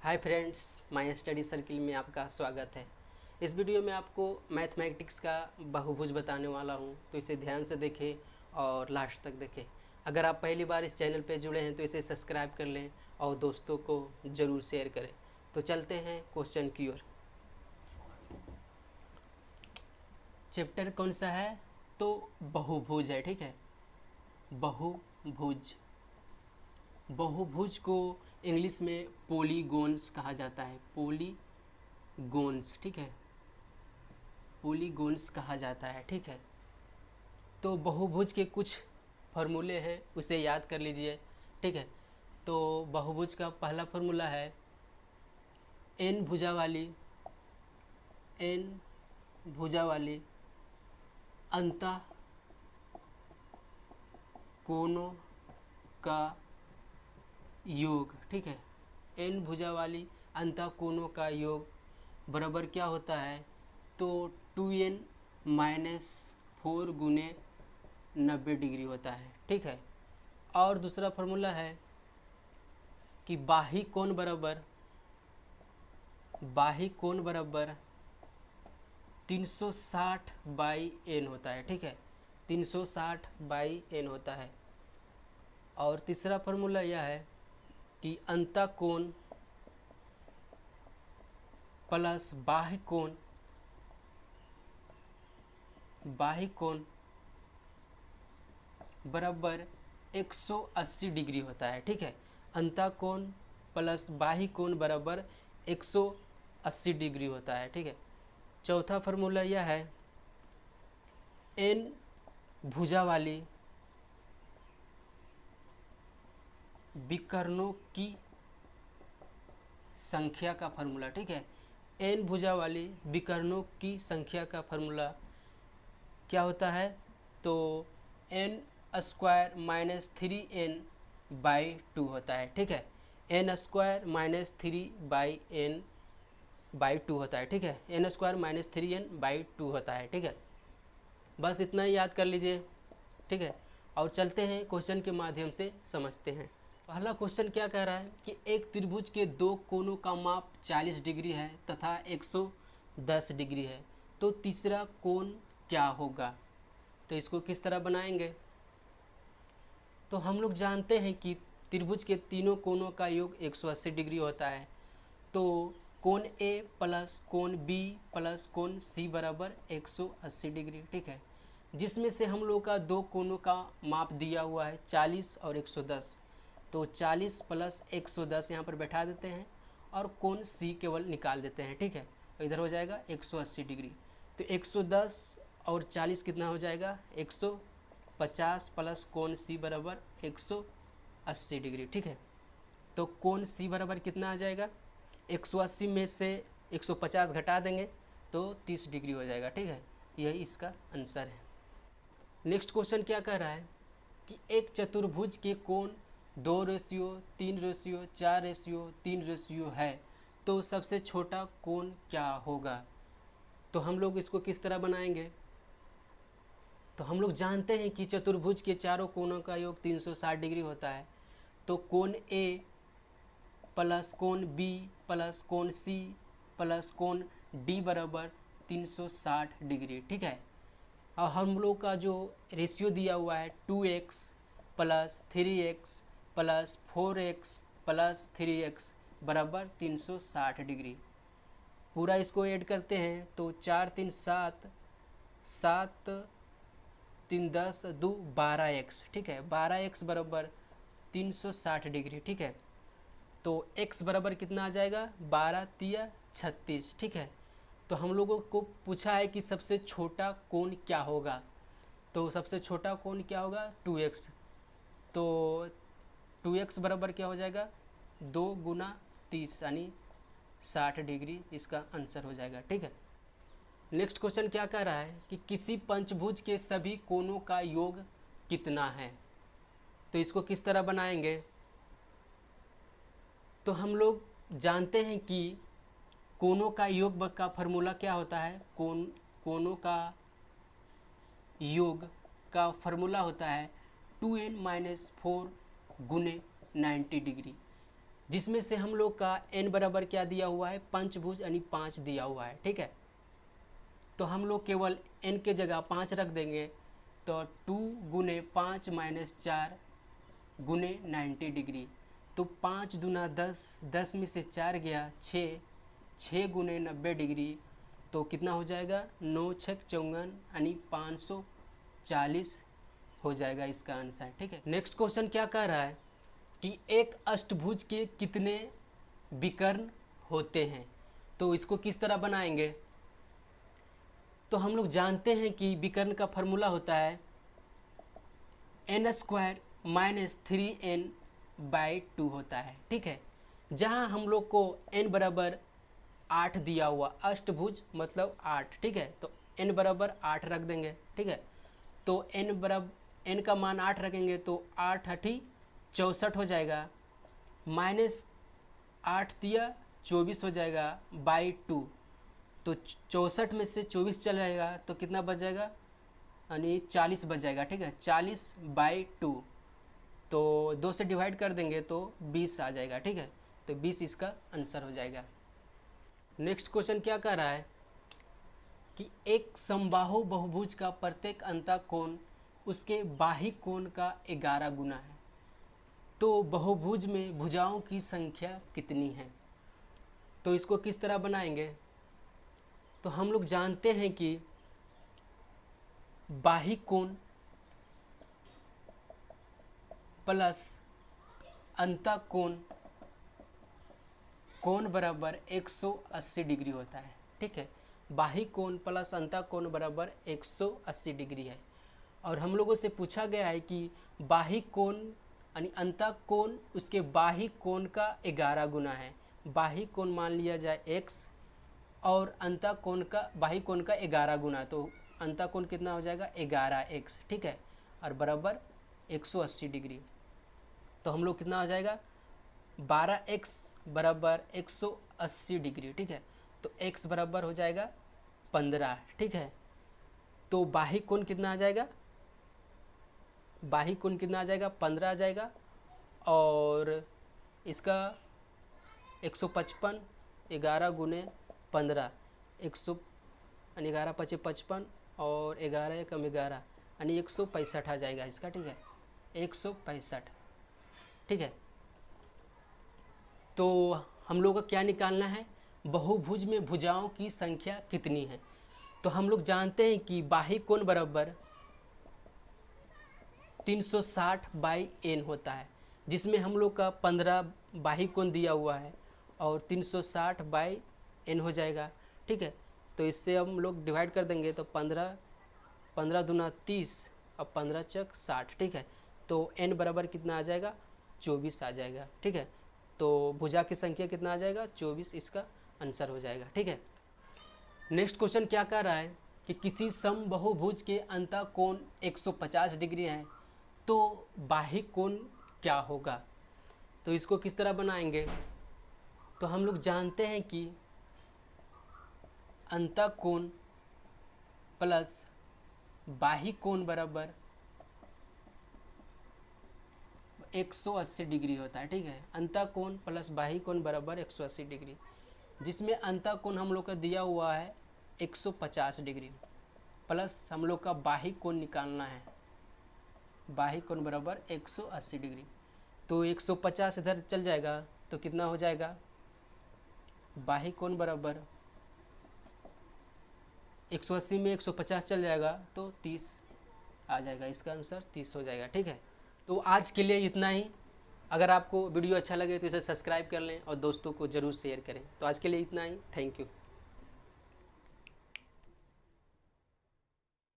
Hi friends, my study circle में आपका स्वागत है। इस वीडियो में आपको मैथमेटिक्स का बहुभुज बताने वाला हूं, तो इसे ध्यान से देखें और लास्ट तक देखें। अगर आप पहली बार इस चैनल पर जुड़े हैं तो इसे सब्सक्राइब कर लें और दोस्तों को ज़रूर शेयर करें। तो चलते हैं क्वेश्चन की ओर। चैप्टर कौन सा है? तो बहुभुज है, ठीक है। बहुभुज, बहुभुज को इंग्लिश में पॉलीगोन्स कहा जाता है। पॉलीगोन्स, ठीक है, पॉलीगोन्स कहा जाता है, ठीक है। तो बहुभुज के कुछ फॉर्मूले हैं, उसे याद कर लीजिए, ठीक है। तो बहुभुज का पहला फॉर्मूला है एन भुजा वाली अंतः कोणों का योग, ठीक है। एन भुजा वाली अंतः कोणों का योग बराबर क्या होता है? तो 2n-4 गुने 90 डिग्री होता है, ठीक है। और दूसरा फार्मूला है कि बाही कोण बराबर 360/n होता है, ठीक है। 360/n होता है। और तीसरा फार्मूला यह है कि अंतः कोण प्लस बाह्य कोण बराबर 180 डिग्री होता है, ठीक है। अंतः कोण प्लस बाह्य कोण बराबर 180 डिग्री होता है, ठीक है। चौथा फार्मूला यह है एन भुजा वाली विकर्णों की संख्या का फार्मूला, ठीक है। एन भुजा वाली विकर्णों की संख्या का फार्मूला क्या होता है? तो n² - 3n/2 होता है, ठीक है। n² - 3/n/2 होता है, ठीक है। n² - 3n/2 होता है, ठीक है। बस इतना ही याद कर लीजिए, ठीक है। और चलते हैं क्वेश्चन के माध्यम से समझते हैं। पहला क्वेश्चन क्या कह रहा है कि एक त्रिभुज के दो कोणों का माप 40 डिग्री है तथा 110 डिग्री है, तो तीसरा कोण क्या होगा? तो इसको किस तरह बनाएंगे? तो हम लोग जानते हैं कि त्रिभुज के तीनों कोणों का योग 180 डिग्री होता है। तो कोण ए प्लस कोण बी प्लस कोण सी बराबर 180 डिग्री, ठीक है। जिसमें से हम लोग का दो कोणों का माप दिया हुआ है 40 और 110। तो 40 प्लस 110 यहाँ पर बैठा देते हैं और कोण सी केवल निकाल देते हैं, ठीक है। तो इधर हो जाएगा 180 डिग्री। तो 110 और 40 कितना हो जाएगा? 150 प्लस कोण सी बराबर 180 डिग्री, ठीक है। तो कोण सी बराबर कितना आ जाएगा? 180 में से 150 घटा देंगे तो 30 डिग्री हो जाएगा, ठीक है। यही इसका आंसर है। नेक्स्ट क्वेश्चन क्या कह रहा है कि एक चतुर्भुज के कोण 2:3:4:3 है, तो सबसे छोटा कोण क्या होगा? तो हम लोग इसको किस तरह बनाएंगे? तो हम लोग जानते हैं कि चतुर्भुज के चारों कोणों का योग 360 डिग्री होता है। तो कोण ए प्लस कोण बी प्लस कोण सी प्लस कोण डी बराबर 360 डिग्री, ठीक है। और हम लोग का जो रेशियो दिया हुआ है 2x plus 3x plus 4x plus 3x बराबर 360 डिग्री। पूरा इसको ऐड करते हैं तो 4 3 7, 7 3 10 2 12x, ठीक है। 12x बराबर 360 डिग्री, ठीक है। तो x बराबर कितना आ जाएगा? 12 तिया 36, ठीक है। तो हम लोगों को पूछा है कि सबसे छोटा कोण क्या होगा। तो सबसे छोटा कोण क्या होगा? 2x। तो 2x बराबर क्या हो जाएगा? 2 गुना 30 यानी 60 डिग्री इसका आंसर हो जाएगा, ठीक है। नेक्स्ट क्वेश्चन क्या कह रहा है कि किसी पंचभुज के सभी कोणों का योग कितना है? तो इसको किस तरह बनाएंगे? तो हम लोग जानते हैं कि कोणों का योग का फार्मूला क्या होता है? कोणों का योग का फार्मूला होता है 2n - 4 गुने 90 डिग्री। जिसमें से हम लोग का n बराबर क्या दिया हुआ है, पंचभुज यानी 5 दिया हुआ है। ठीक है, तो हम लोग केवल n के जगह 5 रख देंगे, तो 2 गुने 5 माइनस 4 गुने 90 डिग्री। तो 5 दूना 10, 10 में से 4 गया 6, 6 गुने 90 डिग्री, तो कितना हो जाएगा, 9 छक 54 यानी 540 हो जाएगा इसका आंसर। ठीक है, नेक्स्ट क्वेश्चन क्या कह रहा है कि एक अष्टभुज के कितने विकर्ण होते हैं। तो इसको किस तरह बनाएंगे, तो हम लोग जानते हैं कि विकर्ण का फॉर्मूला होता है n² माइनस 3n/2 होता है। ठीक है, जहां हम लोग को n बराबर 8 दिया हुआ, अष्टभुज मतलब 8। ठीक है, तो n बराबर 8 रख देंगे। ठीक है, तो n का मान 8 रखेंगे तो 8 8 64 हो जाएगा, माइनस 8 दिया 24 हो जाएगा बाई 2। तो 64 में से 24 चला जाएगा तो कितना बच जाएगा, यानी 40 बच जाएगा। ठीक है, 40/2, तो 2 से डिवाइड कर देंगे तो 20 आ जाएगा। ठीक है, तो 20 इसका आंसर हो जाएगा। नेक्स्ट क्वेश्चन क्या कह रहा है कि एक समबाहु बहुभुज का प्रत्येक अंतःकोण उसके बाह्य कोण का 11 गुना है। तो बहुभुज में भुजाओं की संख्या कितनी है। तो इसको किस तरह बनाएंगे, तो हम लोग जानते हैं कि बाह्य कोण प्लस अंतःकोण कोण बराबर 180 डिग्री होता है। ठीक है, बाह्य कोण प्लस अंतःकोण बराबर 180 डिग्री है। और हम लोगों से पूछा गया है कि बाह्य कोण यानी अंतःकोण उसके बाह्य कोण का 11 गुना है। बाह्य कोण मान लिया जाए x और अंतःकोण का बाह्य कोण का 11 गुना, तो अंतःकोण कितना हो जाएगा 11x। ठीक है, और बराबर 180 डिग्री, तो हम लोग कितना हो जाएगा 12x बराबर 180 डिग्री। ठीक है, तो x बराबर हो जाएगा 15। ठीक है, तो बाह्य कोण कितना आ जाएगा, बाह्य कोण कितना आ जाएगा 15 आ जाएगा, और इसका 155, 11 गुने 15, 100 यानी 11 पचे 55 और 11 एकम 11 यानी 165 आ जाएगा इसका। ठीक है, 165। ठीक है, तो हम लोग को क्या निकालना है, बहुभुज में भुजाओं की संख्या कितनी है। तो हम लोग जानते हैं कि बाह्य कोण बराबर 360/n होता है, जिसमें हम लोग का 15 बाह्य कोण दिया हुआ है और 360/n हो जाएगा। ठीक है, तो इससे हम लोग डिवाइड कर देंगे तो 15 दूना 30 और 15 चक 60। ठीक है, तो n बराबर कितना आ जाएगा 24 आ जाएगा। ठीक है, तो भुजा की संख्या कितना आ जाएगा 24, इसका आंसर हो जाएगा। ठीक है, नेक्स्ट क्वेश्चन क्या कह रहा है कि किसी समबहुभुज के अंतःकोण 150 डिग्री है, तो बाह्य कोण क्या होगा। तो इसको किस तरह बनाएंगे, तो हम लोग जानते हैं कि अंतःकोण प्लस बाह्य कोण बराबर 180 डिग्री होता है। ठीक है, अंतःकोण प्लस बाह्य कोण बराबर 180 डिग्री, जिसमें अंतःकोण हम लोग का दिया हुआ है 150 डिग्री, प्लस हम लोग का बाह्य कोण निकालना है, बाह्य कोण बराबर 180 डिग्री। तो 150 इधर चल जाएगा तो कितना हो जाएगा, बाह्य कोण बराबर 180 में 150 चल जाएगा तो 30 आ जाएगा, इसका आंसर 30 हो जाएगा। ठीक है, तो आज के लिए इतना ही। अगर आपको वीडियो अच्छा लगे तो इसे सब्सक्राइब कर लें और दोस्तों को ज़रूर शेयर करें। तो आज के लिए इतना ही, थैंक यू।